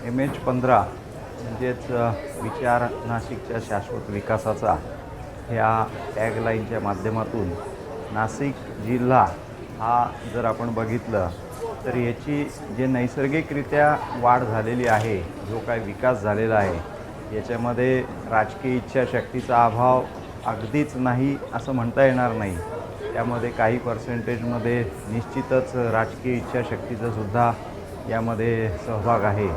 MH15 म्हणजेच विचार नाशिकच्या शाश्वत विकासाचा ह्या टॅगलाईनच्या माध्यमातून नाशिक जिल्हा हा जर आपण बघितलं तर याची जे नैसर्गिकरित्या वाढ झालेली आहे, जो काय विकास झालेला आहे, याच्यामध्ये राजकीय इच्छाशक्तीचा अभाव अगदीच नाही असं म्हणता येणार नाही. त्यामध्ये काही पर्सेंटेजमध्ये निश्चितच राजकीय इच्छाशक्तीचा सुद्धा यामध्ये सहभाग आहे.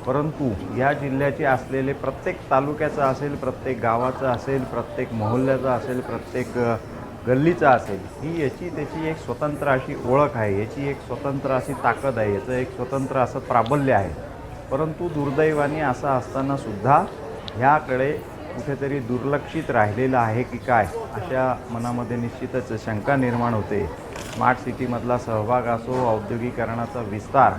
परंतु या जिल्ह्याचे असलेले प्रत्येक तालुक्याचं असेल, प्रत्येक गावाचं असेल, प्रत्येक मोहल्ल्याचं असेल, प्रत्येक गल्लीचा असेल, ही याची त्याची एक स्वतंत्र अशी ओळख आहे, याची एक स्वतंत्र अशी ताकद आहे, याचं एक स्वतंत्र असं प्राबल्य आहे. परंतु दुर्दैवाने असं असतानासुद्धा ह्याकडे कुठेतरी दुर्लक्षित राहिलेलं आहे की काय, अशा मनामध्ये निश्चितच शंका निर्माण होते. स्मार्ट सिटीमधला सहभाग असो, औद्योगिकरणाचा विस्तार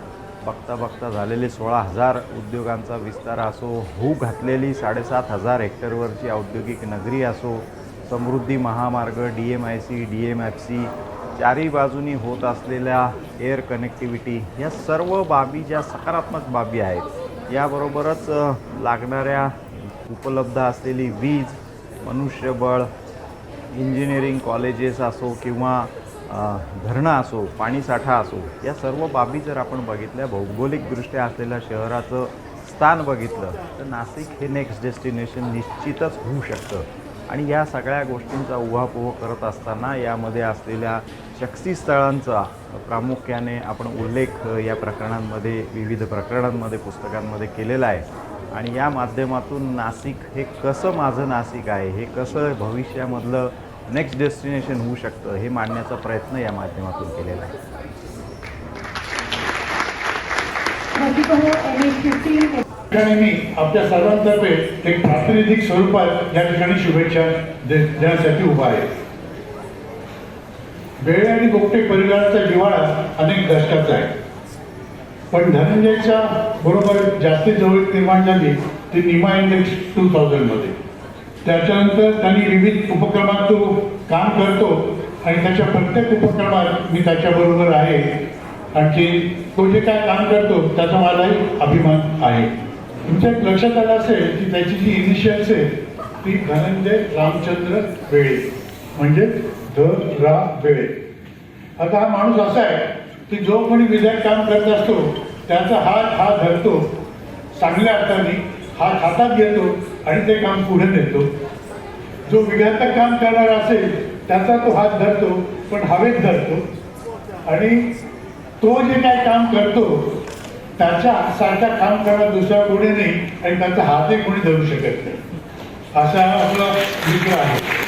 बघता बघता झालेले 16,000 उद्योगांचा विस्तार असो, होऊ घातलेली 7,500 हेक्टरवरची औद्योगिक नगरी असो, समृद्धी महामार्ग, DMIC, DMFC, चारी बाजूनी होत असलेल्या एअर कनेक्टिव्हिटी, या सर्व बाबी ज्या सकारात्मक बाबी आहेत, याबरोबरच लागणाऱ्या उपलब्ध असलेली वीज, मनुष्यबळ, इंजिनिअरिंग कॉलेजेस असो किंवा धरणं असो, पाणीसाठा असो, या सर्व बाबी जर आपण बघितल्या, भौगोलिकदृष्ट्या असलेल्या शहराचं स्थान बघितलं तर नाशिक हे नेक्स्ट डेस्टिनेशन निश्चितच होऊ शकतं. आणि या सगळ्या गोष्टींचा उहापोह करत असताना यामध्ये असलेल्या शक्तिस्थळांचा प्रामुख्याने आपण उल्लेख या प्रकरणांमध्ये, विविध प्रकरणांमध्ये, पुस्तकांमध्ये केलेला आहे. आणि या माध्यमातून नाशिक हे कसं माझं नाशिक आहे, हे कसं भविष्यामधलं नेक्स्ट डेस्टिनेशन होऊ शकतं, हे मांडण्याचा प्रयत्न या माध्यमातून केलेला आहे. मी आपल्या सर्वांतर्फे एक प्रातिनिधिक स्वरूपात या ठिकाणी शुभेच्छा देण्यासाठी उभा आहे. बेळे आणि गोपटे परिवाराचा जिव्हाळा अनेक दशकाचा आहे, पण धनंजयच्या बरोबर जास्तीत जवळ निर्माण झाली ती निमा इंडेक्स 2000 मध्ये. त्याच्यानंतर त्यांनी विविध उपक्रमात तो काम करतो आणि त्याच्या प्रत्येक उपक्रमात मी त्याच्याबरोबर आहे. आणखी तो जे काय काम करतो त्याचा मलाही अभिमान आहे. तुमच्या लक्षात आलं असेल की त्याची जी इनिशियल्स आहे ती धनंजय रामचंद्र बेळे, म्हणजे ध.रा. बेळे. आता हा माणूस असा आहे की जो कोणी विधायक काम करत असतो त्याचा हात हा धरतो, चांगल्या अर्थाने हात हातात घेतो आणि ते काम पुढे नेतो. जो विघातक काम करणार असेल त्याचा तो हात धरतो, पण हवेत धरतो, आणि तो जे काय काम करतो त्याच्या सारखा काम करणार दुसरा कोणी नाही, आणि त्याचा हातही कोणी धरू शकत नाही. असा आपला मित्र आहे.